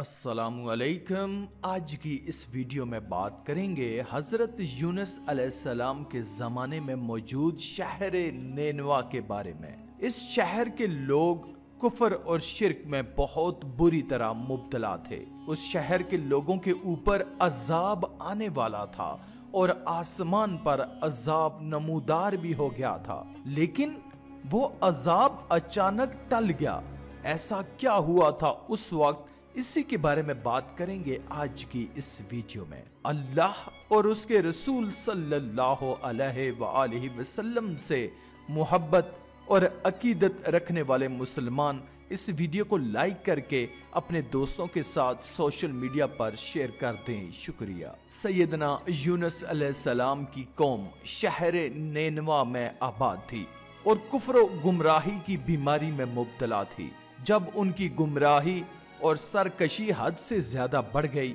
السلام علیکم۔ آج کی اس ویڈیو میں بات کریں گے حضرت یونس علیہ السلام کے زمانے میں موجود شہر نینوا کے بارے میں۔ اس شہر کے لوگ کفر اور شرک میں بہت بری طرح مبتلا تھے۔ اس شہر کے لوگوں کے اوپر عذاب آنے والا تھا اور آسمان پر عذاب نمودار بھی ہو گیا تھا، لیکن وہ عذاب اچانک ٹل گیا۔ ایسا کیا ہوا تھا اس وقت، اسی کے بارے میں بات کریں گے آج کی اس ویڈیو میں۔ اللہ اور اس کے رسول صلی اللہ علیہ وآلہ وسلم سے محبت اور عقیدت رکھنے والے مسلمان اس ویڈیو کو لائک کر کے اپنے دوستوں کے ساتھ سوشل میڈیا پر شیئر کر دیں، شکریہ۔ سیدنا یونس علیہ السلام کی قوم شہر نینوا میں آباد تھی اور کفر و گمراہی کی بیماری میں مبتلا تھی۔ جب ان کی گمراہی اور سرکشی حد سے زیادہ بڑھ گئی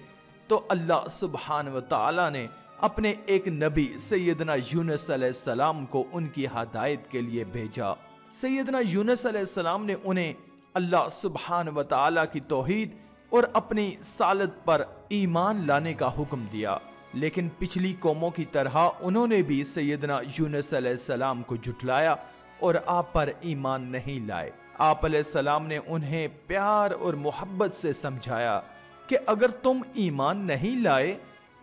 تو اللہ سبحانہ و تعالی نے اپنے ایک نبی سیدنا یونس علیہ السلام کو ان کی ہدایت کے لیے بھیجا۔ سیدنا یونس علیہ السلام نے انہیں اللہ سبحانہ و تعالی کی توحید اور اپنی رسالت پر ایمان لانے کا حکم دیا، لیکن پچھلی قوموں کی طرح انہوں نے بھی سیدنا یونس علیہ السلام کو جھٹلایا اور آپ پر ایمان نہیں لائے۔ آپ علیہ السلام نے انہیں پیار اور محبت سے سمجھایا کہ اگر تم ایمان نہیں لائے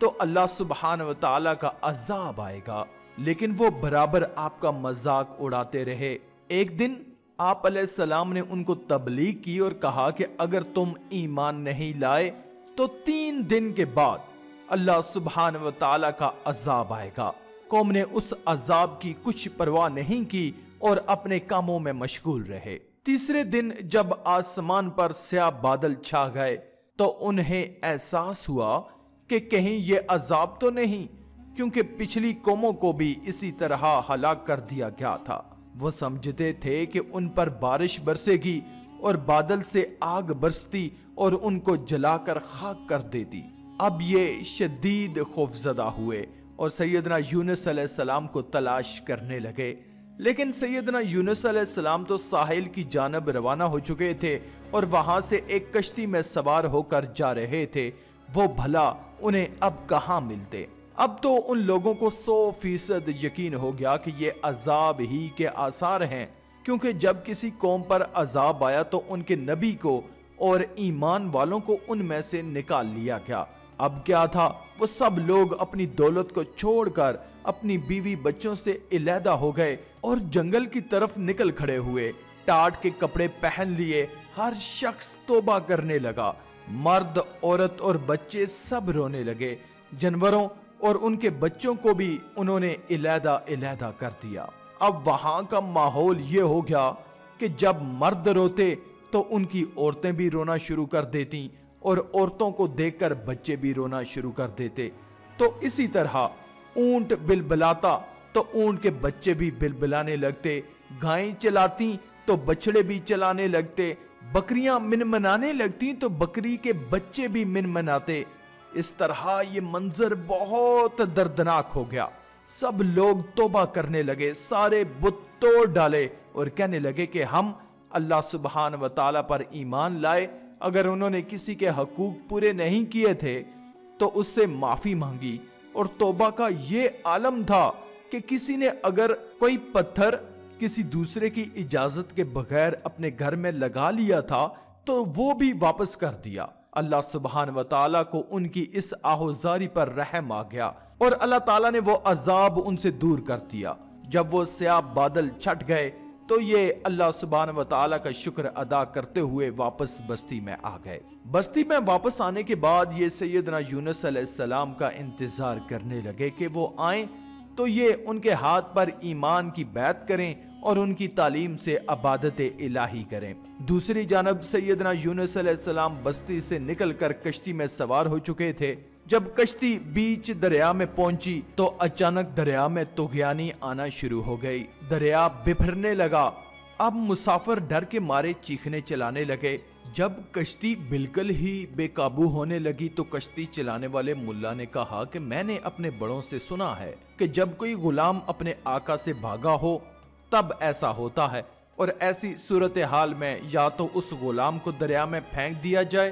تو اللہ سبحانہ و تعالی کا عذاب آئے گا، لیکن وہ برابر آپ کا مذاق اڑاتے رہے۔ ایک دن آپ علیہ السلام نے ان کو تبلیغ کی اور کہا کہ اگر تم ایمان نہیں لائے تو 3 دن کے بعد اللہ سبحانہ و تعالی کا عذاب آئے گا۔ قوم نے اس عذاب کی کچھ پرواہ نہیں کی اور اپنے کاموں میں مشغول رہے۔ تیسرے دن جب آسمان پر سیاہ بادل چھا گئے تو انہیں احساس ہوا کہ کہیں یہ عذاب تو نہیں، کیونکہ پچھلی قوموں کو بھی اسی طرح ہلاک کر دیا گیا تھا۔ وہ سمجھتے تھے کہ ان پر بارش برسے گی اور بادل سے آگ برستی اور ان کو جلا کر خاک کر دیتی۔ اب یہ شدید خوفزدہ ہوئے اور سیدنا یونس علیہ السلام کو تلاش کرنے لگے، لیکن سیدنا یونس علیہ السلام تو ساحل کی جانب روانہ ہو چکے تھے اور وہاں سے ایک کشتی میں سوار ہو کر جا رہے تھے۔ وہ بھلا انہیں اب کہاں ملتے؟ اب تو ان لوگوں کو 100% یقین ہو گیا کہ یہ عذاب ہی کے آثار ہیں، کیونکہ جب کسی قوم پر عذاب آیا تو ان کے نبی کو اور ایمان والوں کو ان میں سے نکال لیا گیا۔ اب کیا تھا، وہ سب لوگ اپنی دولت کو چھوڑ کر اپنی بیوی بچوں سے علیحدہ ہو گئے اور جنگل کی طرف نکل کھڑے ہوئے۔ ٹاٹ کے کپڑے پہن لیے ہر شخص توبہ کرنے لگا۔ مرد، عورت اور بچے سب رونے لگے۔ جانوروں اور ان کے بچوں کو بھی انہوں نے علیحدہ کر دیا۔ اب وہاں کا ماحول یہ ہو گیا کہ جب مرد روتے تو ان کی عورتیں بھی رونا شروع کر دیتی اور عورتوں کو دیکھ کر بچے بھی رونا شروع کر دیتے۔ تو اسی طرح اونٹ بلبلاتا تو اونٹ کے بچے بھی بلبلانے لگتے، گائیں چلاتی تو بچڑے بھی چلانے لگتے، بکریاں منمنانے لگتی تو بکری کے بچے بھی منمناتے۔ اس طرح یہ منظر بہت دردناک ہو گیا۔ سب لوگ توبہ کرنے لگے، سارے بت توڑ ڈالے اور کہنے لگے کہ ہم اللہ سبحانہ و تعالی پر ایمان لائے، اگر انہوں نے کسی کے حقوق پورے نہیں کیے تھے تو اس سے معافی مانگی۔ اور توبہ کا یہ عالم تھا کہ کسی نے اگر کوئی پتھر کسی دوسرے کی اجازت کے بغیر اپنے گھر میں لگا لیا تھا تو وہ بھی واپس کر دیا۔ اللہ سبحانہ و تعالیٰ کو ان کی اس آہوزاری پر رحم آ گیا اور اللہ تعالیٰ نے وہ عذاب ان سے دور کر دیا۔ جب وہ سیاہ بادل چھٹ گئے تو یہ اللہ سبحانہ و تعالیٰ کا شکر ادا کرتے ہوئے واپس بستی میں آ گئے۔ بستی میں واپس آنے کے بعد یہ سیدنا یونس علیہ السلام کا انتظار کرنے لگے کہ وہ آئیں تو یہ ان کے ہاتھ پر ایمان کی بیعت کریں اور ان کی تعلیم سے عبادت الہی کریں۔ دوسری جانب سیدنا یونس علیہ السلام بستی سے نکل کر کشتی میں سوار ہو چکے تھے۔ جب کشتی بیچ دریا میں پہنچی تو اچانک دریا میں طغیانی آنا شروع ہو گئی۔ دریا بپھرنے لگا۔ اب مسافر ڈر کے مارے چیخنے چلانے لگے۔ جب کشتی بالکل ہی بے قابو ہونے لگی تو کشتی چلانے والے ملا نے کہا کہ میں نے اپنے بڑوں سے سنا ہے کہ جب کوئی غلام اپنے آقا سے بھاگا ہو تب ایسا ہوتا ہے، اور ایسی صورتحال میں یا تو اس غلام کو دریا میں پھینک دیا جائے